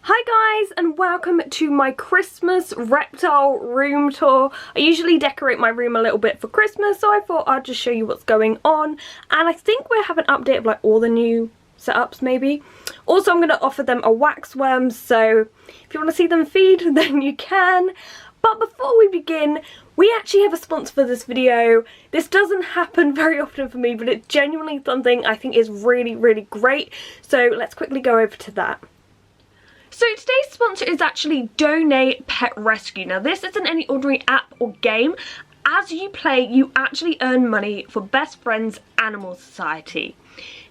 Hi guys, and welcome to my Christmas reptile room tour. I usually decorate my room a little bit for Christmas, so I thought I'd just show you what's going on. And I think we'll have an update of like all the new setups maybe. Also, I'm going to offer them a wax worm, so if you want to see them feed, then you can. But before we begin, we actually have a sponsor for this video. This doesn't happen very often for me, but it's genuinely something I think is really, really great. So let's quickly go over to that. So today's sponsor is actually Donate Pet Rescue. Now this isn't any ordinary app or game. As you play, you actually earn money for Best Friends Animal Society.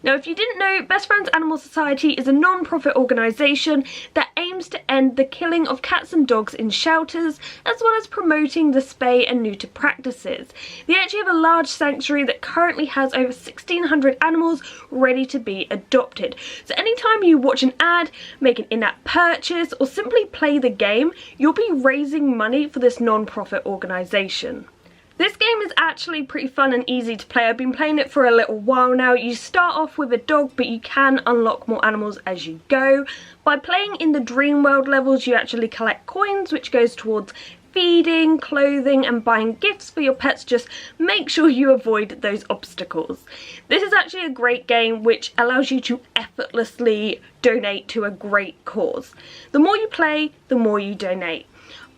Now if you didn't know, Best Friends Animal Society is a non-profit organisation that aims to end the killing of cats and dogs in shelters, as well as promoting the spay and neuter practices. They actually have a large sanctuary that currently has over 1,600 animals ready to be adopted. So anytime you watch an ad, make an in-app purchase, or simply play the game, you'll be raising money for this non-profit organisation. This game is actually pretty fun and easy to play. I've been playing it for a little while now. You start off with a dog, but you can unlock more animals as you go. By playing in the dream world levels, you actually collect coins, which goes towards feeding, clothing, and buying gifts for your pets. Just make sure you avoid those obstacles. This is actually a great game which allows you to effortlessly donate to a great cause. The more you play, the more you donate.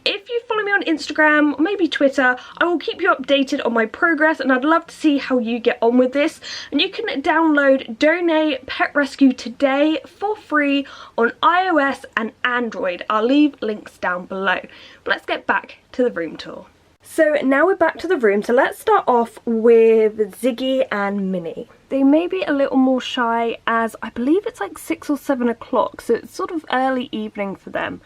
If you follow me on Instagram, or maybe Twitter, I will keep you updated on my progress, and I'd love to see how you get on with this. And you can download Donate Pet Rescue today for free on iOS and Android. I'll leave links down below. But let's get back to the room tour. So now we're back to the room, so let's start off with Ziggy and Minnie. They may be a little more shy, as I believe it's like 6 or 7 o'clock, so it's sort of early evening for them.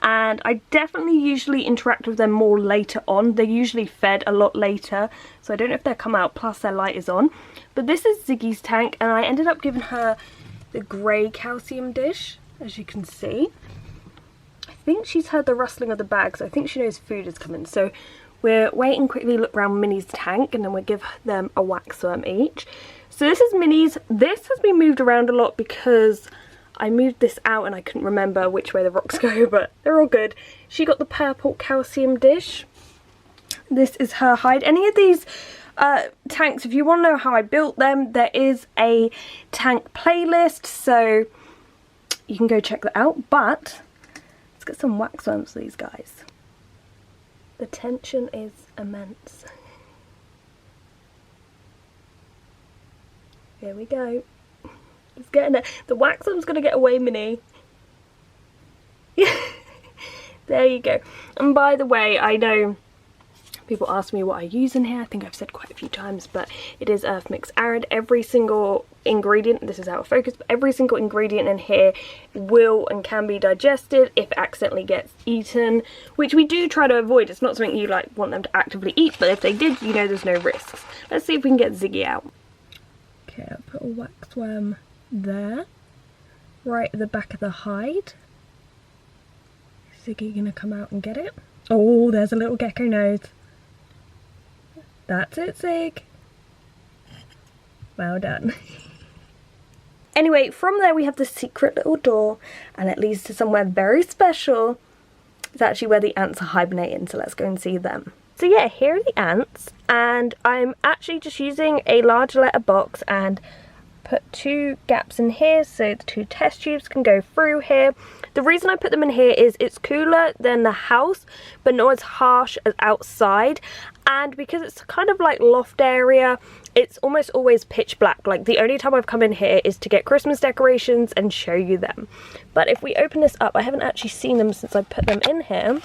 And I definitely usually interact with them more later on. They're usually fed a lot later, so I don't know if they'll come out, plus their light is on. But this is Ziggy's tank, and I ended up giving her the grey calcium dish, as you can see. I think she's heard the rustling of the bag, so I think she knows food is coming. So we're waiting, quickly look around Minnie's tank, and then we'll give them a wax worm each. So this is Minnie's. This has been moved around a lot because I moved this out and I couldn't remember which way the rocks go, but they're all good. She got the purple calcium dish. This is her hide. Any of these tanks, if you want to know how I built them, there is a tank playlist, so you can go check that out. But let's get some wax worms for these guys. The tension is immense. Here we go. It's getting it. The wax worm's gonna get away, Minnie. There you go. And by the way, I know people ask me what I use in here. I think I've said quite a few times, but it is Earth Mix Arid. Every single ingredient, this is out of focus, but every single ingredient in here will and can be digested if it accidentally gets eaten, which we do try to avoid. It's not something you like want them to actively eat, but if they did, you know there's no risks. Let's see if we can get Ziggy out. Okay, I'll put a wax worm there, right at the back of the hide. Is Ziggy gonna come out and get it? Oh, there's a little gecko nose. That's it, Zig. Well done. Anyway, from there we have the secret little door, and it leads to somewhere very special. It's actually where the ants are hibernating, so let's go and see them. So yeah, here are the ants, and I'm actually just using a large letter box and put 2 gaps in here so the 2 test tubes can go through here. The reason I put them in here is it's cooler than the house, but not as harsh as outside, and because it's kind of like loft area, it's almost always pitch black. Like the only time I've come in here is to get Christmas decorations and show you them. But if we open this up, I haven't actually seen them since I put them in here.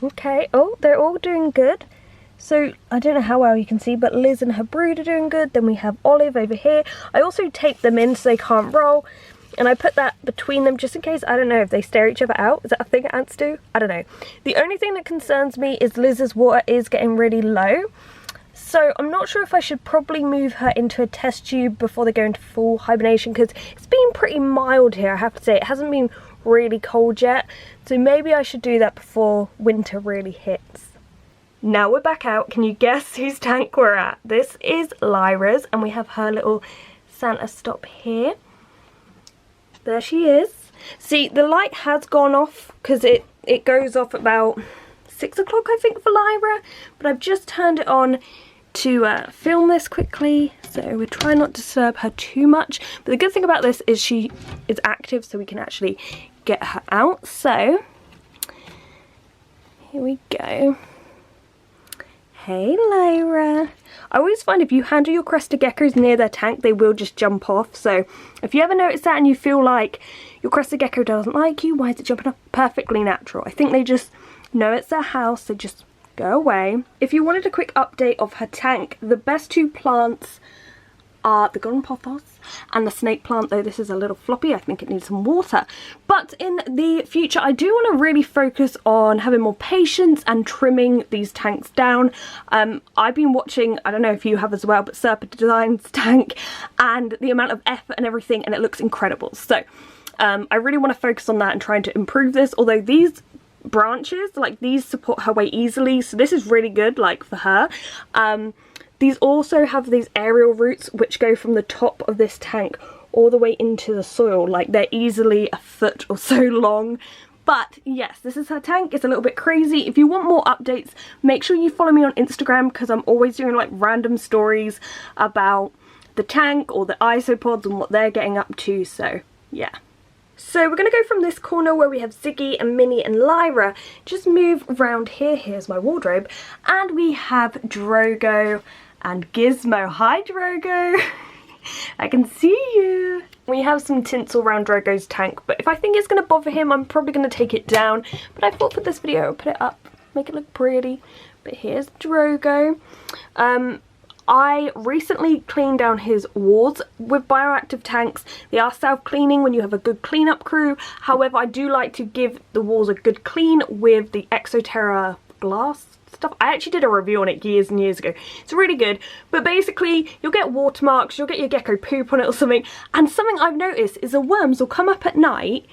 Okay, oh, they're all doing good. So, I don't know how well you can see, but Liz and her brood are doing good. Then we have Olive over here. I also taped them in so they can't roll. And I put that between them just in case, I don't know, if they stare each other out. Is that a thing ants do? I don't know. The only thing that concerns me is Liz's water is getting really low. So, I'm not sure if I should probably move her into a test tube before they go into full hibernation, because it's been pretty mild here, I have to say. It hasn't been really cold yet. So, maybe I should do that before winter really hits. Now we're back out. Can you guess whose tank we're at? This is Lyra's, and we have her little Santa stop here. There she is. See, the light has gone off because it goes off about 6 o'clock, I think, for Lyra. But I've just turned it on to film this quickly, so we're trying not to disturb her too much. But the good thing about this is she is active, so we can actually get her out. So here we go. Hey Lyra. I always find if you handle your crested geckos near their tank, they will just jump off. So if you ever notice that and you feel like your crested gecko doesn't like you, why is it jumping off? Perfectly natural. I think they just know it's their house, they just go away. If you wanted a quick update of her tank, the best two plants are the golden pothos and the snake plant, though this is a little floppy. I think it needs some water. But in the future, I do want to really focus on having more patience and trimming these tanks down. I've been watching, I don't know if you have as well, but Serpent Design's tank and the amount of effort and everything, and it looks incredible. So I really want to focus on that and trying to improve this, although these branches, like these, support her way easily, so this is really good, like for her. These also have these aerial roots which go from the top of this tank all the way into the soil, like they're easily a foot or so long. But yes, this is her tank. It's a little bit crazy. If you want more updates, make sure you follow me on Instagram, because I'm always doing like random stories about the tank or the isopods and what they're getting up to, so yeah. So we're going to go from this corner where we have Ziggy and Minnie and Lyra, just move around here. Here's my wardrobe, and we have Drogo and Gizmo. Hi Drogo, I can see you. We have some tinsel around Drogo's tank, but if I think it's going to bother him, I'm probably going to take it down. But I thought for this video I'll put it up, make it look pretty. But here's Drogo. I recently cleaned down his walls with bioactive tanks. They are self-cleaning when you have a good cleanup crew. However, I do like to give the walls a good clean with the Exoterra glass stuff. I actually did a review on it years and years ago. It's really good. But basically, you'll get watermarks, you'll get your gecko poop on it or something. And something I've noticed is the worms will come up at night,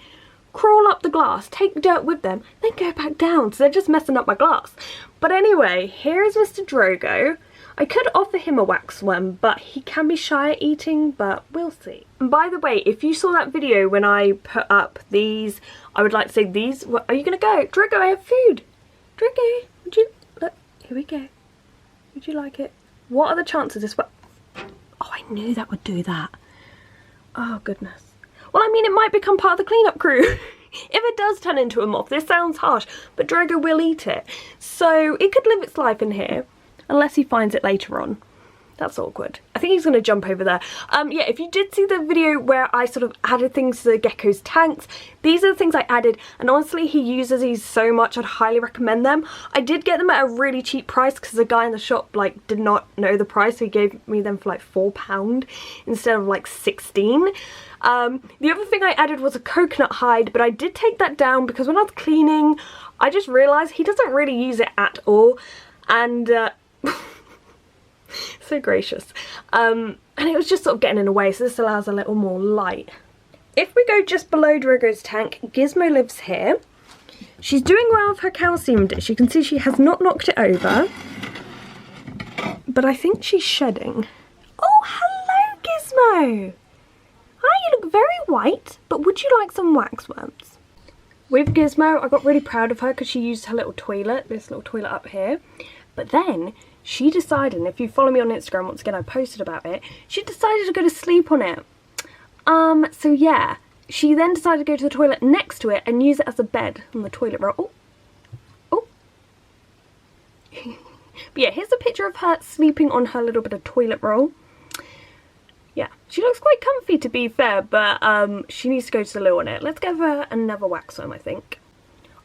crawl up the glass, take dirt with them, then go back down. So they're just messing up my glass. But anyway, here is Mr. Drogo. I could offer him a waxworm, but he can be shy at eating, but we'll see. And by the way, if you saw that video when I put up these, I would like to say these, well, are you going to go? Drogo, I have food. Drogo, would you, look, here we go. Would you like it? What are the chances this, oh, I knew that would do that. Oh, goodness. Well, I mean, it might become part of the cleanup crew. If it does turn into a moth, this sounds harsh, but Drogo will eat it. So it could live its life in here. Unless he finds it later on. That's awkward. I think he's going to jump over there. Yeah, if you did see the video where I sort of added things to the gecko's tanks, these are the things I added, and honestly he uses these so much, I'd highly recommend them. I did get them at a really cheap price because the guy in the shop like did not know the price, so he gave me them for like £4 instead of like 16. The other thing I added was a coconut hide, but I did take that down because when I was cleaning, I just realised he doesn't really use it at all, and so gracious. And it was just sort of getting in the way, so this allows a little more light. If we go just below Drogo's tank, Gizmo lives here. She's doing well with her calcium dish. You can see she has not knocked it over, but I think she's shedding. Oh, hello Gizmo! Hi, you look very white, but would you like some waxworms? With Gizmo, I got really proud of her because she used her little toilet, this little toilet up here. But then she decided, and if you follow me on Instagram, once again I posted about it, she decided to go to sleep on it. So yeah, she then decided to go to the toilet next to it and use it as a bed on the toilet roll. Oh, oh. But yeah, here's a picture of her sleeping on her little bit of toilet roll. Yeah, she looks quite comfy to be fair, but she needs to go to the loo on it. Let's give her another waxworm, I think.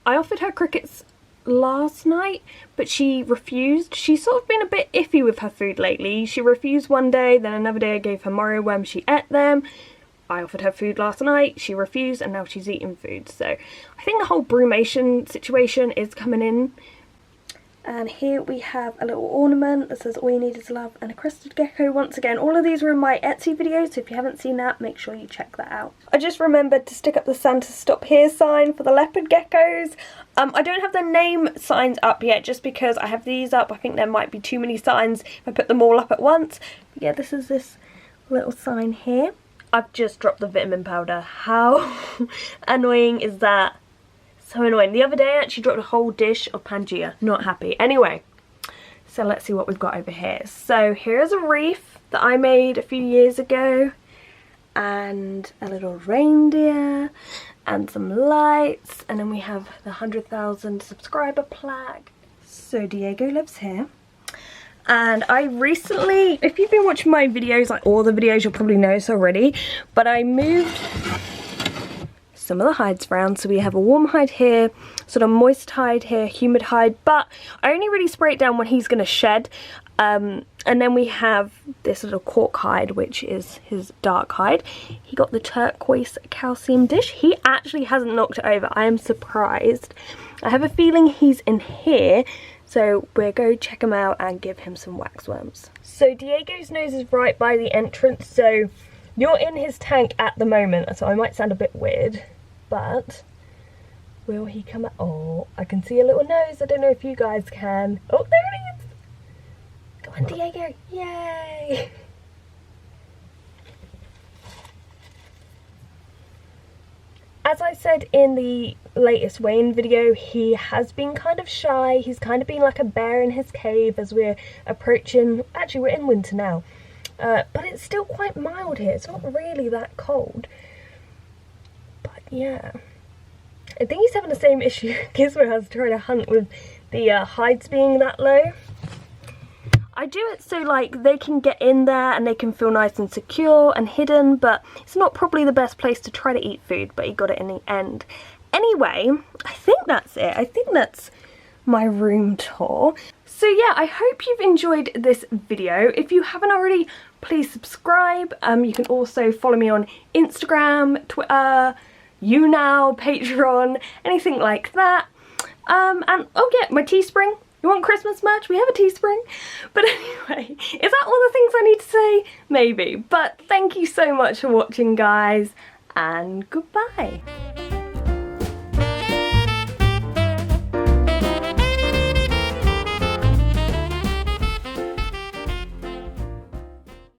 I offered her crickets last night, but she refused. She's sort of been a bit iffy with her food lately. She refused one day, then another day I gave her Mario worms, she ate them. I offered her food last night, she refused, and now she's eating food. So I think the whole brumation situation is coming in. And here we have a little ornament that says all you need is love and a crested gecko. Once again, all of these are in my Etsy videos, so if you haven't seen that, make sure you check that out. I just remembered to stick up the Santa Stop Here sign for the leopard geckos. I don't have the name signs up yet just because I have these up. I think there might be too many signs if I put them all up at once. But yeah, this is this little sign here. I've just dropped the vitamin powder. How annoying is that? So annoying. The other day I actually dropped a whole dish of Pangea. Not happy. Anyway, so let's see what we've got over here. So here's a wreath that I made a few years ago. And a little reindeer. And some lights. And then we have the 100,000 subscriber plaque. So Diego lives here. And I recently, if you've been watching my videos, like all the videos, you'll probably know this already, but I moved some of the hides around. So we have a warm hide here, sort of moist hide here, humid hide, but I only really spray it down when he's going to shed. And then we have this little cork hide, which is his dark hide. He got the turquoise calcium dish. He actually hasn't knocked it over. I am surprised. I have a feeling he's in here. So we'll go check him out and give him some waxworms. So Diego's nose is right by the entrance, so you're in his tank at the moment, so I might sound a bit weird, but will he come out? Oh, I can see a little nose. I don't know if you guys can. Oh, there it is. Come on, Diego. Yay. As I said in the latest Wayne video, he has been kind of shy. He's kind of been like a bear in his cave as we're approaching, actually we're in winter now, but it's still quite mild here. It's not really that cold, but yeah. I think he's having the same issue Gizmo has trying to hunt with the hides being that low. I do it so like they can get in there and they can feel nice and secure and hidden, but it's not probably the best place to try to eat food, but he got it in the end. Anyway, I think that's it. I think that's my room tour. So yeah, I hope you've enjoyed this video. If you haven't already, please subscribe. You can also follow me on Instagram, Twitter, YouNow, Patreon, anything like that. And oh yeah, my Teespring. You want Christmas merch? We have a Teespring. But anyway, is that all the things I need to say? Maybe. But thank you so much for watching, guys, and goodbye.